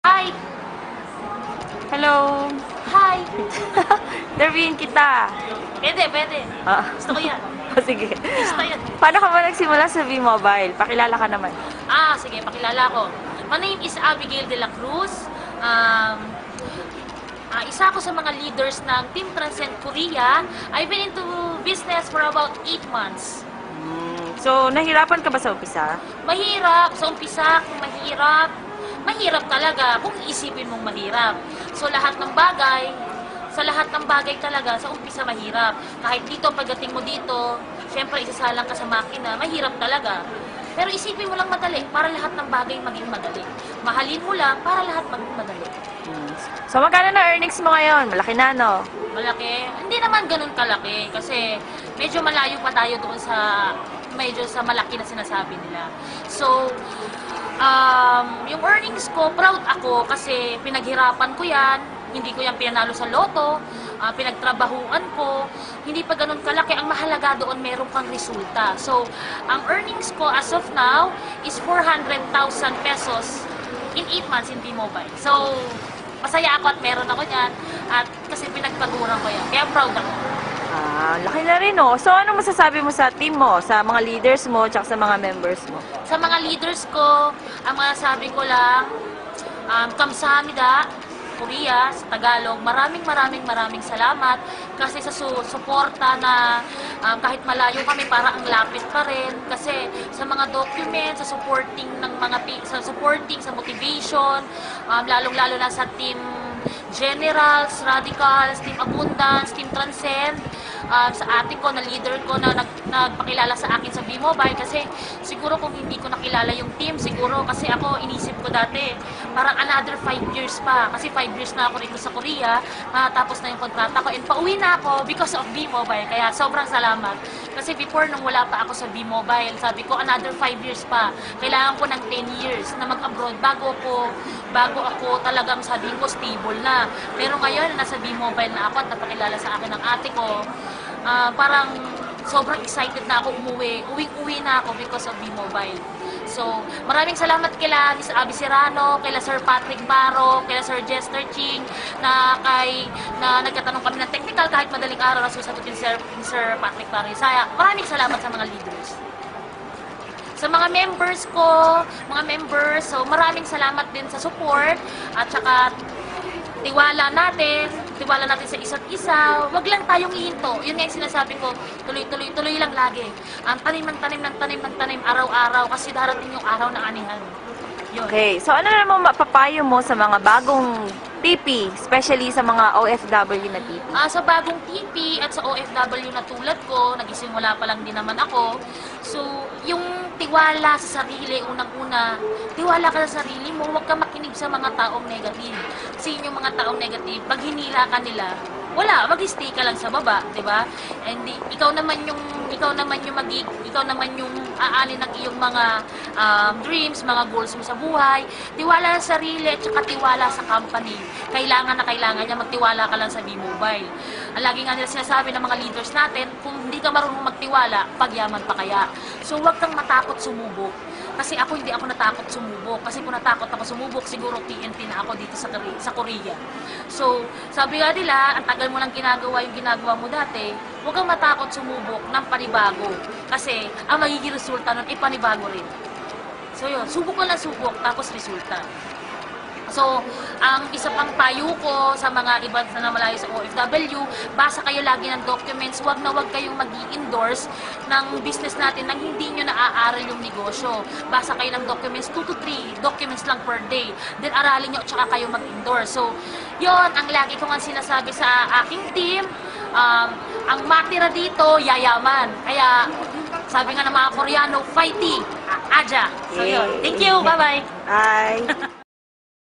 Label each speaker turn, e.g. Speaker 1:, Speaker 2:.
Speaker 1: Hi!
Speaker 2: Hello!
Speaker 1: Hi!
Speaker 2: Interviewin kita.
Speaker 1: Pwede.
Speaker 2: Ah.
Speaker 1: Gusto ko yan.
Speaker 2: Sige.
Speaker 1: Gusto yan.
Speaker 2: Paano ka ba nagsimula sa V-Mobile? Pakilala ka naman.
Speaker 1: Sige, pakilala ko. My name is Abigail de la Cruz. Isa ako sa mga leaders ng Team Transcend Korea. I've been into business for about 8 months.
Speaker 2: So, nahirapan ka ba sa umpisa?
Speaker 1: Mahirap. Sa umpisa, kung mahirap, mahirap talaga kung iisipin mong mahirap. So, lahat ng bagay talaga, sa umpisa mahirap. Kahit dito, pagdating mo dito, syempre isasalang ka sa makina, mahirap talaga. Pero isipin mo lang madali, para lahat ng bagay maging madali. Mahalin mo lang, para lahat maging madali.
Speaker 2: So, magkano na earnings mo ngayon? Malaki na, no?
Speaker 1: Malaki? Hindi naman ganun kalaki, kasi medyo malayo pa tayo doon sa malaki na sinasabi nila. So, yung earnings ko, proud ako kasi pinaghirapan ko yan, hindi ko yan pinanalo sa loto, pinagtrabahuan ko, hindi pa ganun kalaki. Ang mahalaga doon, meron kang resulta. So, ang earnings ko as of now is 400,000 pesos in 8 months in V-Mobile. So, masaya ako at meron ako yan at kasi pinagpaguran ko yan. Kaya proud ako.
Speaker 2: Laki na rin, no? So, ano masasabi mo sa team mo, sa mga leaders mo, tsaka sa mga members mo?
Speaker 1: Sa mga leaders ko, ang masasabi ko lang, kamsahamnida, Korea, sa Tagalog, maraming salamat kasi sa suporta na kahit malayo kami, para ang lapit pa rin kasi sa mga documents, sa supporting sa motivation, lalong-lalo na sa team Generals, Radicals, Team Abundance, Team Transcend, sa ate ko, na leader ko na nagpakilala sa akin sa V-Mobile kasi siguro kung hindi ko nakilala yung team, siguro kasi ako inisip ko dati parang another 5 years pa kasi 5 years na ako rito sa Korea, tapos na yung kontrata ko and pauwi na ako because of V-Mobile, kaya sobrang salamat kasi before nung wala pa ako sa V-Mobile, sabi ko another 5 years pa, kailangan ko ng 10 years na mag-abroad bago ako talagang sabihin ko stable na. Pero ngayon, nasa V-Mobile na ako at napakilala sa akin ng ate ko, parang sobrang excited na ako umuwi. Uwing-uwi na ako because of V-Mobile. So, maraming salamat kila Miss Abby Serrano, kila Sir Patrick Baro, kila Sir Jester Ching, na nagtatanong kami ng technical kahit madaling araw na susagutin ni Sir Patrick Baro. Maraming salamat sa mga leaders. Sa mga members ko, so maraming salamat din sa support at saka tiwala natin sa isa't isa. Wag lang tayong ihinto. Yun nga yung sinasabi ko, tuloy lang lagi. Tanim ng tanim araw-araw kasi darating yung araw ng anihan. Yun.
Speaker 2: Okay, so ano naman mapapayo mo sa mga bagong TP, especially sa mga OFW na TP?
Speaker 1: Sa bagong TP at sa OFW na tulad ko, nagisimula pa lang din naman ako. So, yung tiwala sa sarili, unang-una, tiwala ka sa sarili mo, huwag ka makinig sa mga taong negative. Kasi yung mga taong negative, pag hinila ka nila, wala, mag-stay ka lang sa baba, 'di ba? And ikaw naman yung aanin ng iyong mga dreams, mga goals mo sa buhay. Tiwala sa sarili at saka tiwala sa company. Kailangan niya magtiwala ka lang sa V-Mobile. Ang lagi nga nila sinasabi ng mga leaders natin, kung hindi ka marunong magtiwala, pagyaman pa kaya. So huwag kang matakot sumubok. Kasi ako hindi ako natakot sumubok. Kasi kung natakot ako sumubok, siguro TNT na ako dito sa Korea. So, sabi nga nila, ang tagal mo lang ginagawa yung ginagawa mo dati, huwag kang matakot sumubok ng panibago. Kasi ang magiging resulta nun, panibago rin. So yun, subok lang subok, tapos resulta. So, ang isa pang payo ko sa mga iba na malayo sa OFW, basa kayo lagi ng documents, wag kayong mag-i-endorse ng business natin nang hindi nyo naaaral yung negosyo. Basa kayo ng documents, 2 to 3 documents lang per day. Then aralin nyo at saka kayo mag-endorse. So, yon ang lagi ko nga sinasabi sa aking team, ang matira dito, yayaman. Kaya, sabi nga ng mga Koreano, fighting, aja. So, yun. Thank you. Bye-bye.
Speaker 2: Bye!